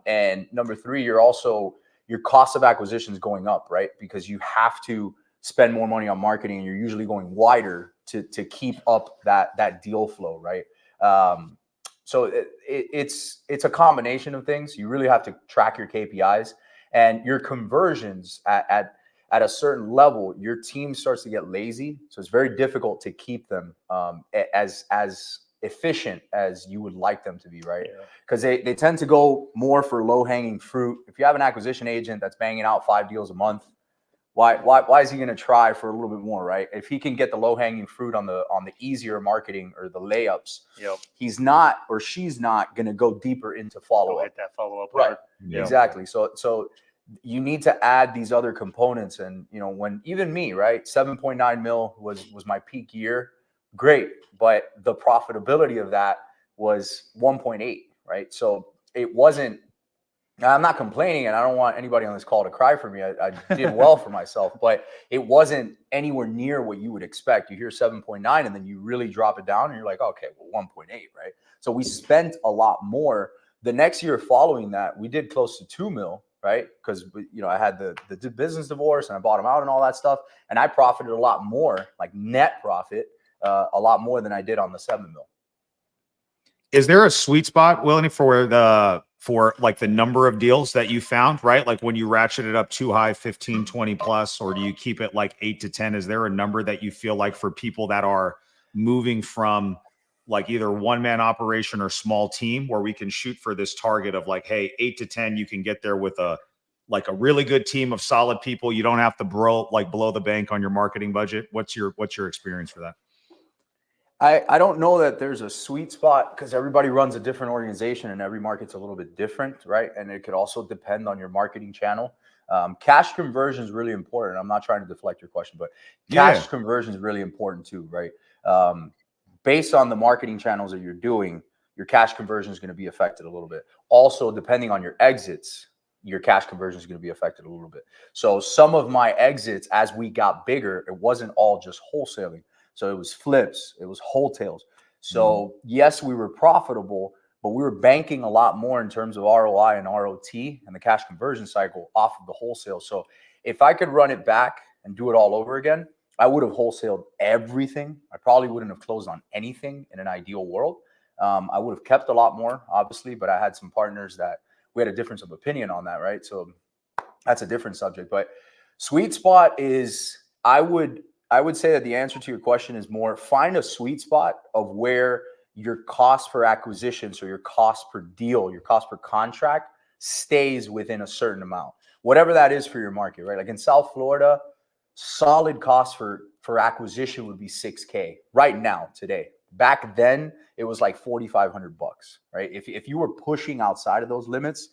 And number three, your cost of acquisition is going up, right? Because you have to spend more money on marketing and you're usually going wider to keep up that deal flow, right? So it's a combination of things. You really have to track your KPIs and your conversions at a certain level. Your team starts to get lazy, so it's very difficult to keep them as efficient as you would like them to be, right? Because they tend to go more for low-hanging fruit. If you have an acquisition agent that's banging out 5 deals a month, why is he going to try for a little bit more, right? If he can get the low-hanging fruit on the easier marketing or the layups, he's not or she's not going to go deeper into follow-up. Hit that follow-up. Right. Yep. Exactly. So you need to add these other components. And, when even me, right, 7.9 mil was my peak year. Great. But the profitability of that was 1.8, right? So it wasn't, I'm not complaining and I don't want anybody on this call to cry for me. I did well for myself, but it wasn't anywhere near what you would expect. You hear 7.9 and then you really drop it down and you're like, okay, well, 1.8, right? So we spent a lot more. The next year following that, we did close to 2 mil, right? Because I had the business divorce and I bought them out and all that stuff. And I profited a lot more, like net profit, a lot more than I did on the 7 mil. Is there a sweet spot, Willie, for like the number of deals that you found, right? Like when you ratchet it up too high, 15, 20 plus, or do you keep it like 8 to 10? Is there a number that you feel like for people that are moving from like either one-man operation or small team where we can shoot for this target of like, hey, 8 to 10, you can get there with a really good team of solid people. You don't have to blow the bank on your marketing budget. What's your experience for that? I don't know that there's a sweet spot because everybody runs a different organization and every market's a little bit different, right? And it could also depend on your marketing channel. Cash conversion is really important. I'm not trying to deflect your question, but cash conversion is really important too, right? Based on the marketing channels that you're doing, your cash conversion is going to be affected a little bit. Also, depending on your exits, your cash conversion is going to be affected a little bit. So some of my exits as we got bigger, it wasn't all just wholesaling. So it was flips, it was wholesales. So yes, we were profitable, but we were banking a lot more in terms of ROI and ROT and the cash conversion cycle off of the wholesale. So if I could run it back and do it all over again, I would have wholesaled everything. I probably wouldn't have closed on anything in an ideal world. I would have kept a lot more, obviously, but I had some partners that we had a difference of opinion on that, right? So that's a different subject. But sweet spot is I would I would say that the answer to your question is more find a sweet spot of where your cost per acquisition, so your cost per deal, your cost per contract stays within a certain amount, whatever that is for your market, right? Like in South Florida, solid cost for acquisition would be $6K right now today. Back then it was like $4,500, right? If you were pushing outside of those limits,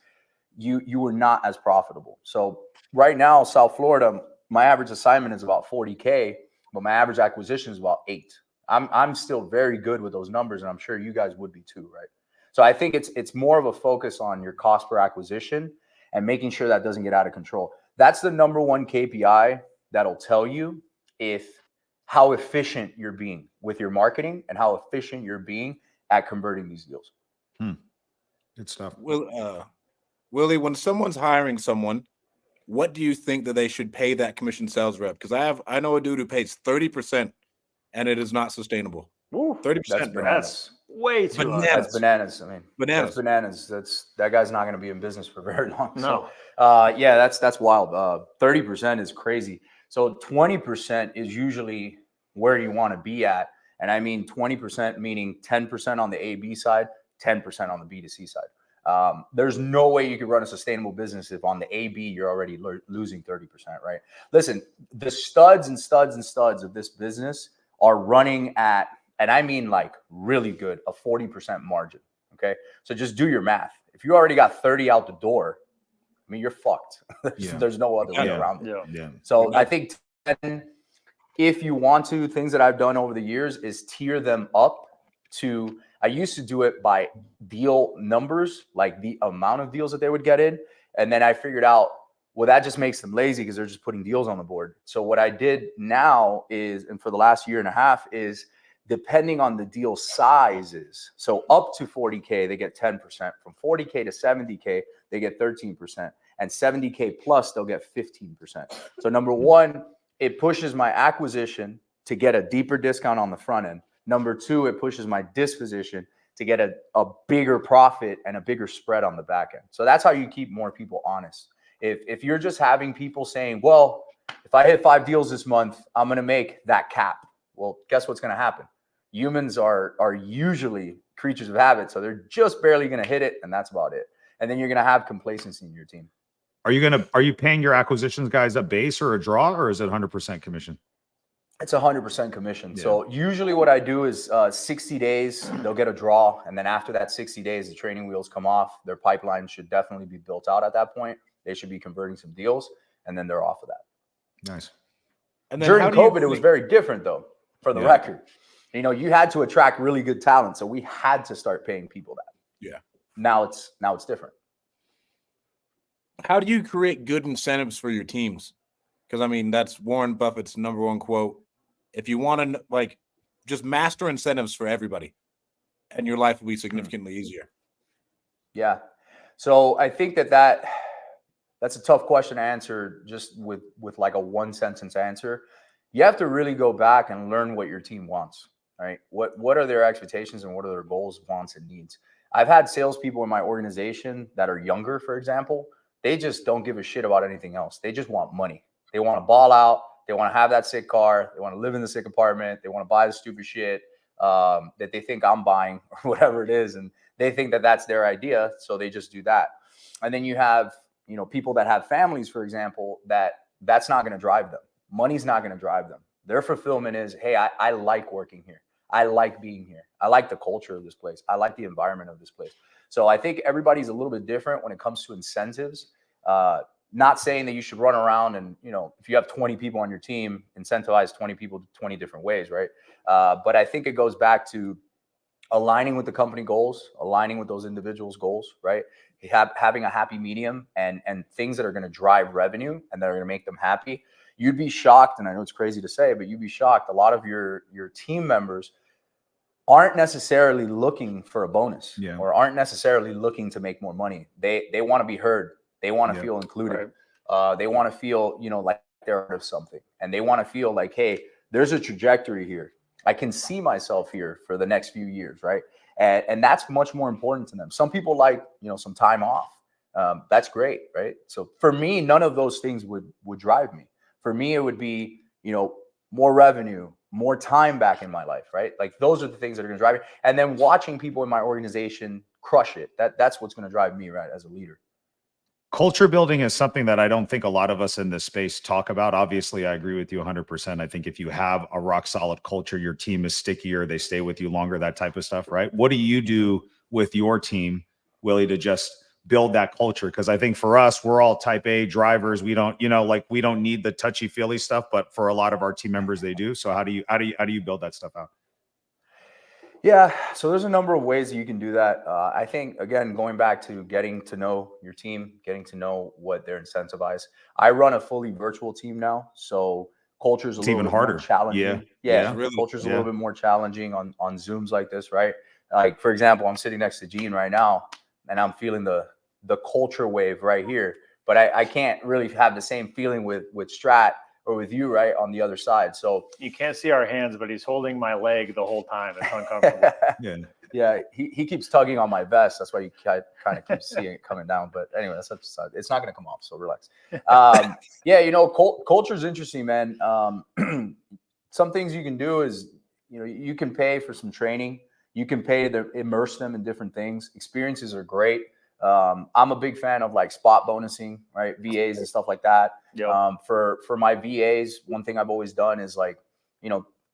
you were not as profitable. So right now, South Florida, my average assignment is about 40K, but my average acquisition is about 8. I'm still very good with those numbers, and I'm sure you guys would be too, right? So I think it's more of a focus on your cost per acquisition and making sure that doesn't get out of control. That's the number one KPI that'll tell you how efficient you're being with your marketing and how efficient you're being at converting these deals. Good stuff. Willie, when someone's hiring someone, what do you think that they should pay that commission sales rep? Because I know a dude who pays 30%, and it is not sustainable. 30%. That's bananas. Way too high. That's bananas. I mean, Bananas. That's bananas. That guy's not going to be in business for very long. No. So, yeah, that's wild. 30% is crazy. So 20% is usually where you want to be at. And I mean 20% meaning 10% on the A/B side, 10% on the B2C side. There's no way you could run a sustainable business if on the A/B you're already losing 30%, right? Listen, the studs and studs and studs of this business are running at, and I mean like really good, a 40% margin. Okay. So just do your math. If you already got 30 out the door, I mean, you're fucked. There's no other way around it. Yeah. So I think 10, if you want to, things that I've done over the years is tier them up to, I used to do it by deal numbers, like the amount of deals that they would get in. And then I figured out, well, that just makes them lazy because they're just putting deals on the board. So what I did now is, and for the last year and a half, is depending on the deal sizes. So up to 40K, they get 10%. From 40K to 70K, they get 13%. And 70K plus, they'll get 15%. So number one, it pushes my acquisition to get a deeper discount on the front end. Number two, it pushes my disposition to get a bigger profit and a bigger spread on the back end. So that's how you keep more people honest. If you're just having people saying, well, if I hit 5 deals this month, I'm going to make that cap. Well, guess what's going to happen? Humans are usually creatures of habit. So they're just barely going to hit it. And that's about it. And then you're going to have complacency in your team. Are you paying your acquisitions guys a base or a draw, or is it 100% commission? It's 100% commission. Yeah. So usually what I do is 60 days, they'll get a draw. And then after that 60 days, the training wheels come off. Their pipeline should definitely be built out at that point. They should be converting some deals, and then they're off of that. Nice. And then During COVID, it was very different, though, for the record. You know, you had to attract really good talent. So we had to start paying people that. Yeah. Now it's different. How do you create good incentives for your teams? Because I mean, that's Warren Buffett's #1 quote. If you want to like just master incentives for everybody, and your life will be significantly easier. Yeah. So I think that's a tough question to answer just with like a 1-sentence answer. You have to really go back and learn what your team wants, right? What are their expectations and what are their goals, wants, and needs? I've had salespeople in my organization that are younger, for example. They just don't give a shit about anything else. They just want money. They want to ball out. They want to have that sick car. They want to live in the sick apartment. They want to buy the stupid shit that they think I'm buying or whatever it is. And they think that that's their idea. So they just do that. And then you have, you know, people that have families, for example, that's not going to drive them. Money's not going to drive them. Their fulfillment is, hey, I like working here. I like being here. I like the culture of this place. I like the environment of this place. So I think everybody's a little bit different when it comes to incentives. Not saying that you should run around and, you know, if you have 20 people on your team, incentivize 20 people 20 different ways, right? But I think it goes back to aligning with the company goals, aligning with those individuals' goals, right? Having a happy medium and things that are going to drive revenue and that are going to make them happy. You'd be shocked, and I know it's crazy to say, but you'd be shocked. A lot of your team members aren't necessarily looking for a bonus or aren't necessarily looking to make more money. They want to be heard. They want to feel included. Right. They want to feel, you know, like they're part of something, and they want to feel like, hey, there's a trajectory here. I can see myself here for the next few years, right? And that's much more important to them. Some people like, you know, some time off. That's great, right? So for me, none of those things would drive me. For me, it would be, you know, more revenue, more time back in my life, right? Like those are the things that are going to drive me. And then watching people in my organization crush it. That's what's going to drive me, right, as a leader. Culture building is something that I don't think a lot of us in this space talk about. Obviously, I agree with you 100%. I think if you have a rock solid culture, your team is stickier, they stay with you longer, that type of stuff, right? What do you do with your team, Willie, to just build that culture? Because I think for us, we're all type A drivers. We don't, like we don't need the touchy feely stuff, but for a lot of our team members, they do. So how do you build that stuff out? Yeah, so there's a number of ways that you can do that. I think, again, going back to getting to know your team, getting to know what they're incentivized. I run a fully virtual team now, so culture is a little even bit harder. more challenging. Yeah, really, culture's a little bit more challenging on Zooms like this, right? Like, for example, I'm sitting next to Gene right now, and I'm feeling the culture wave right here. But I can't really have the same feeling with Strat or with you, right, on the other side. So You can't see our hands, but he's holding my leg the whole time. It's uncomfortable. yeah, he keeps tugging on my vest. That's why you kind of keep seeing it coming down. But anyway, that's it's not going to come off, so relax. Yeah, culture is interesting, man. Some things you can do is, you can pay for some training. You can pay to immerse them in different things. Experiences are great. I'm a big fan of like spot bonusing, right? VAs and stuff like that. Yep. For my VAs, one thing I've always done is like,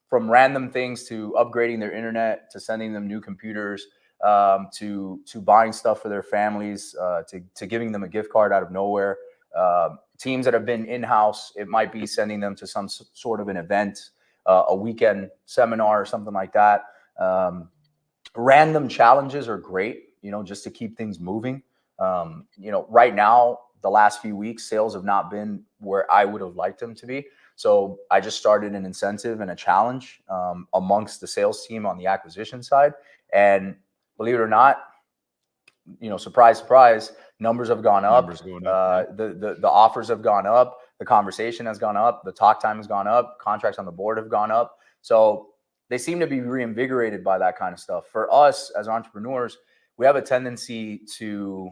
from random things to upgrading their internet, to sending them new computers, to buying stuff for their families, to giving them a gift card out of nowhere. Teams that have been in-house, it might be sending them to some sort of an event, a weekend seminar or something like that. Random challenges are great, just to keep things moving. Right now, the last few weeks, sales have not been where I would have liked them to be. So I just started an incentive and a challenge amongst the sales team on the acquisition side. And believe it or not, surprise, surprise, numbers have gone up. The offers have gone up. The conversation has gone up. The talk time has gone up. Contracts on the board have gone up. So they seem to be reinvigorated by that kind of stuff. For us as entrepreneurs, we have a tendency to,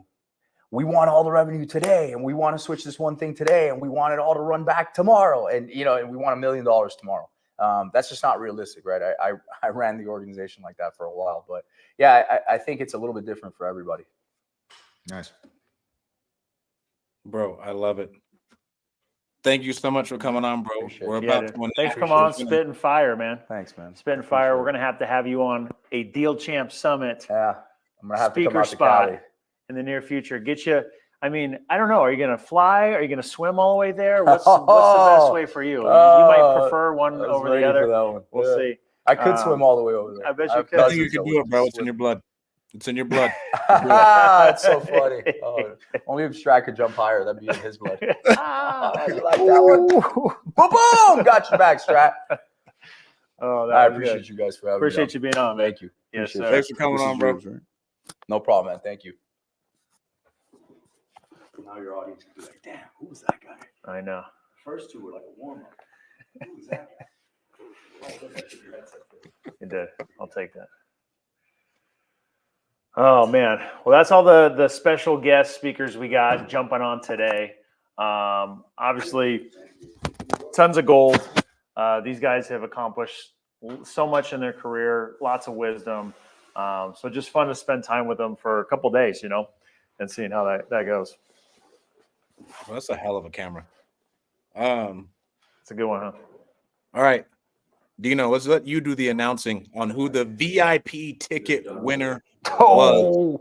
we want all the revenue today, and we want to switch this one thing today, and we want it all to run back tomorrow, and and we want $1 million tomorrow. That's just not realistic, right? I ran the organization like that for a while, but yeah, I think it's a little bit different for everybody. Nice, bro. I love it. Thank you so much for coming on, bro. We're about to Thanks for coming on, spitting fire, man. Thanks, man. Spitting fire. We're gonna have you on a Deal Champ Summit. Yeah, I'm gonna have to speaker come out to spot Cali in the near future. Get you. I mean, I don't know. Are you gonna fly? Are you gonna swim all the way there? What's the best way for you? You might prefer one over the other. We'll see. I could swim all the way over there. I bet you could. I think you can do it, bro. It's in your blood. It's in your blood. That's so funny. Only if Strat could jump higher, that'd be in his blood. You like that one? Boom, boom! Got your back, Strat. Oh, I appreciate you guys for having me. Appreciate you being on, man. Thank you. Yes, Appreciate sir. Thanks for coming on, bro. No problem, man. Thank you. Now your audience can be like, damn, who was that guy? I know. First two were like a warm up. Who was that guy? You did. I'll take that. Oh man. Well, that's all the special guest speakers we got jumping on today. Obviously, tons of gold. These guys have accomplished so much in their career, lots of wisdom. So just fun to spend time with them for a couple days, and seeing how that goes. Well, that's a hell of a camera. It's a good one, huh? All right, Dino, let's let you do the announcing on who the VIP ticket winner was.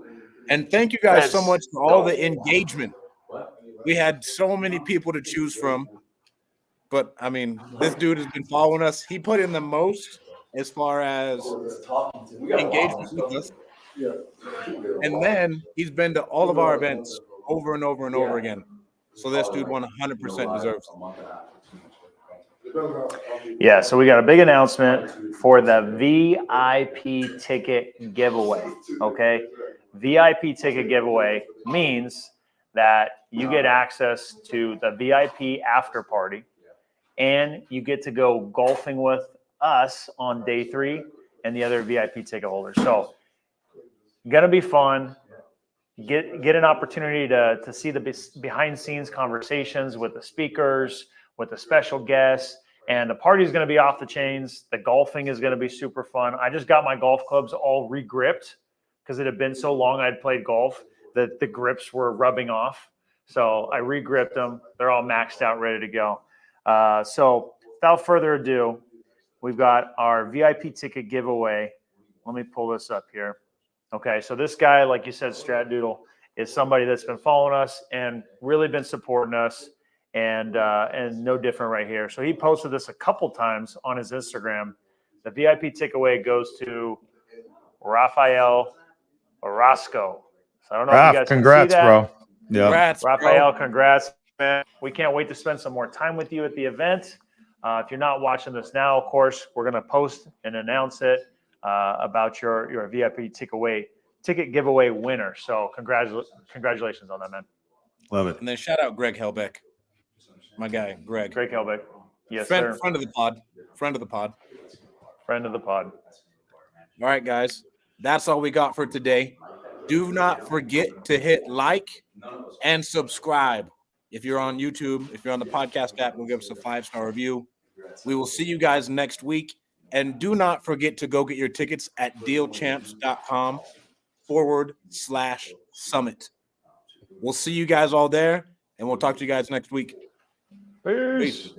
And thank you guys so much for all the engagement. We had so many people to choose from. But, I mean, this dude has been following us. He put in the most as far as engagement with us. And then he's been to all of our events over and over and over again. So this dude 100% deserves it. Yeah, so we got a big announcement for the VIP ticket giveaway, okay? VIP ticket giveaway means that you get access to the VIP after party, and you get to go golfing with us on day 3 and the other VIP ticket holders. So, gonna be fun. Get an opportunity to see the behind-scenes conversations with the speakers, with the special guests, And the party is going to be off the chains. The golfing is going to be super fun. I just got my golf clubs all re-gripped because it had been so long I'd played golf that the grips were rubbing off. So I re-gripped them. They're all maxed out, ready to go. So without further ado, we've got our VIP ticket giveaway. Let me pull this up here. Okay, so this guy, like you said, Strat Doodle, is somebody that's been following us and really been supporting us, and no different right here. So he posted this a couple times on his Instagram. The VIP takeaway goes to Rafael Orozco. So I don't know if you guys Congrats, can see that. bro. Yeah. Congrats, Rafael, bro. congrats, man. We can't wait to spend some more time with you at the event. If you're not watching this now, of course, we're going to post and announce it about your VIP ticket giveaway winner. So congratulations on that, man. Love it. And then shout out Greg Helbeck, my guy, Greg. Greg Helbeck. Yes, friend, sir. friend of the pod. Friend of the pod. Friend of the pod. All right, guys. That's all we got for today. Do not forget to hit like and subscribe. If you're on YouTube, if you're on the podcast app, we'll give us a 5-star review. We will see you guys next week. And do not forget to go get your tickets at dealchamps.com/summit. We'll see you guys all there, and we'll talk to you guys next week. Peace. Peace.